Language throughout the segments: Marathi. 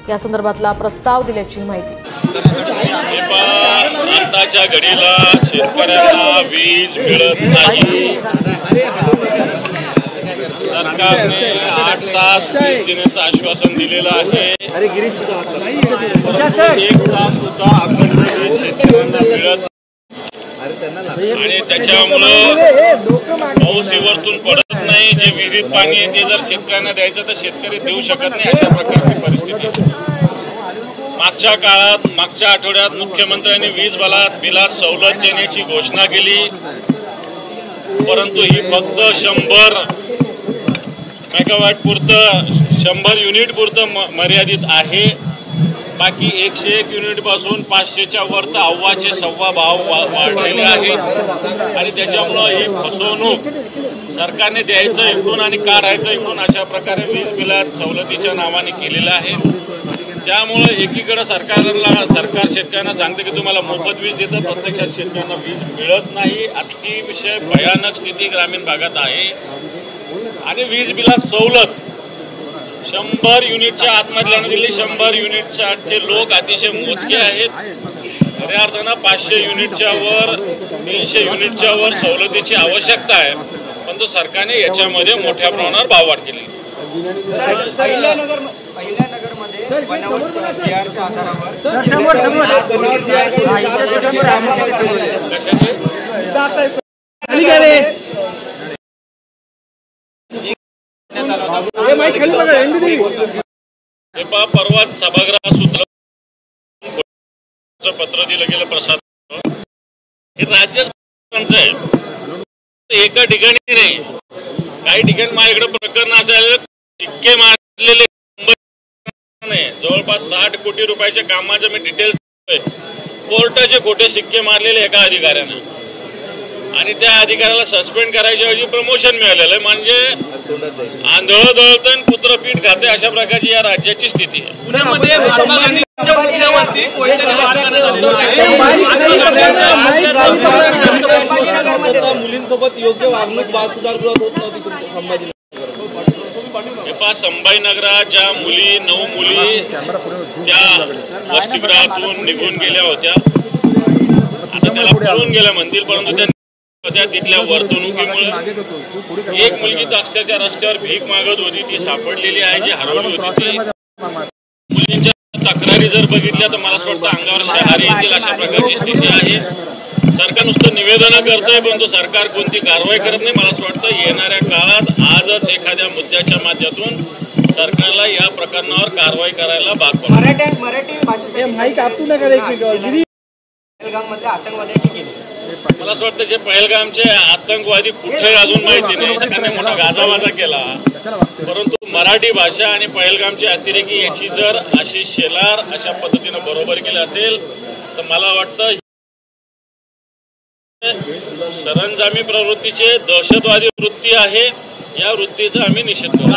या संदर्भातला प्रस्ताव दिल्याची माहिती। आताच्या घडीला शेतकऱ्यांना वीज मिळत नाही। सरकारने 8 तास वीज देण्याचं आश्वासन दिलेलं आहे। 1 तास सुद्धा अखंड शेतकऱ्यांना मिळत आणि त्याच्यामुळे पाऊस वरतून पडत नाही। जे विहिरीत पाणी आहे ते जर शेतकऱ्यांना द्यायचं तर शेतकरी देऊ शकत नाही। अशा प्रकारची परिस्थिती मागच्या आठवड्यात मुख्यमंत्र्यांनी वीज बिलात सवलत देण्याची घोषणा केली, परंतु ही फक्त 100 मेगावॅट पुरतं 100 युनिट पुरतं मर्यादित आहे। बाकी 101 युनिट पासून 500च्या वर तर अव्वाचे सव्वा भाव वाढलेले आहेत आणि त्याच्यामुळे ही फसवणूक सरकारने द्यायचं इकडून आणि काढायचं इकडून अशा प्रकारे वीज बिलात सवलतीच्या नावाने केलेलं आहे। त्यामुळे एकीकडे सरकार शेतकऱ्यांना सांगते की तुम्हाला मोफत वीज देतं, प्रत्यक्षात शेतकऱ्यांना वीज मिळत नाही। अतिशय भयानक स्थिती ग्रामीण भागात आहे आणि वीज बिलात सवलत 100 युनिटच्या आतमधल्याने दिली। 100 युनिटचे लोक अतिशय मोजके आहेत। खऱ्या अर्थानं 500 युनिटच्या वर 300 युनिटच्या वर सवलतीची आवश्यकता आहे, परंतु सरकारने याच्यामध्ये मोठ्या प्रमाणावर भाववाढ केली। परवाच सभागृहात सूत्र पत्र दिलं गेलं प्रसाद हे राज्याचं आहे। एका ठिकाणी नाही, काही ठिकाणी माझ्याकडे प्रकरण असायला शिक्के मारलेले जवळपास 60 कोटी रुपयाच्या कामाचे मी डिटेल्स कोर्टाचे खोटे शिक्के मारलेले एका अधिकाऱ्यानं आणि त्या अधिकाऱ्याला सस्पेंड करायच्या ऐवजी प्रमोशन मिळालेलं आहे। म्हणजे आंधळ दळतन पुत्र पीठ खाते अशा प्रकारची या राज्याची स्थिती आहे। पुण्यामध्ये मुलींसोबत योग्य वागणूक बालसुधारगृहात होत नव्हती संभाजीनगरात ज्या 9 मुली त्या वसतिगृहातून निघून गेल्या होत्या, आता त्याला पळून गेल्या म्हणतील, परंतु त्या तिथल्या वर्तणुकीमुळे एक मुलगी तर अक्षरशः रस्त्यावर भीक मागत होती, ती सापडलेली आहे, जी हरवली होती। मुलींच्या तक्रारी जर बघितल्या तर मला असं वाटतं अंगावर शहारे येतील अशा प्रकारची स्थिती आहे। सरकार नुसतं निवेदन करतंय, परंतु सरकार कोणती कारवाई करत नाही। मला असं वाटतं येणाऱ्या काळात आजच एखाद्या मुद्द्याच्या माध्यमातून सरकारला या प्रकरणावर कारवाई करायला भाग पडेल। मराठी भाषेत मला असं वाटतं जे पहलगामचे आतंकवादी कुठे अजून माहिती नाही, सरकारने मोठा गाजावाजा केला, परंतु मराठी भाषा आणि पहलगामचे अतिरेकी याची जर अशी शेलार अशा पद्धतीने बरोबर केली असेल तर मला वाटतं सरंजामी प्रवृत्तीचे दहशतवादी वृत्ती आहे, या वृत्तीचा आम्ही निषेध करू।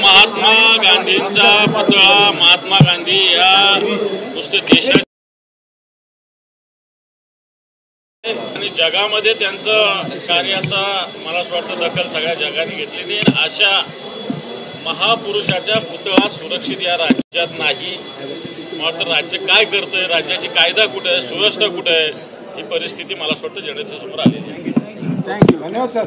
महात्मा गांधींचा पुतळा, महात्मा गांधी या नुसते देशात आणि जगामध्ये त्यांचं कार्याचा मला असं वाटतं दखल सगळ्या जगाने घेतलेली आहे। अशा महापुरुषाच्या पुतळा सुरक्षित या राज्यात नाही। मला वाटतं राज्य काय करतंय, राज्याची कायदा कुठे आहे, सुव्यवस्था कुठे आहे, ही परिस्थिती मला असं वाटतं जनतेच्या समोर आलेली आहे। धन्यवाद सर।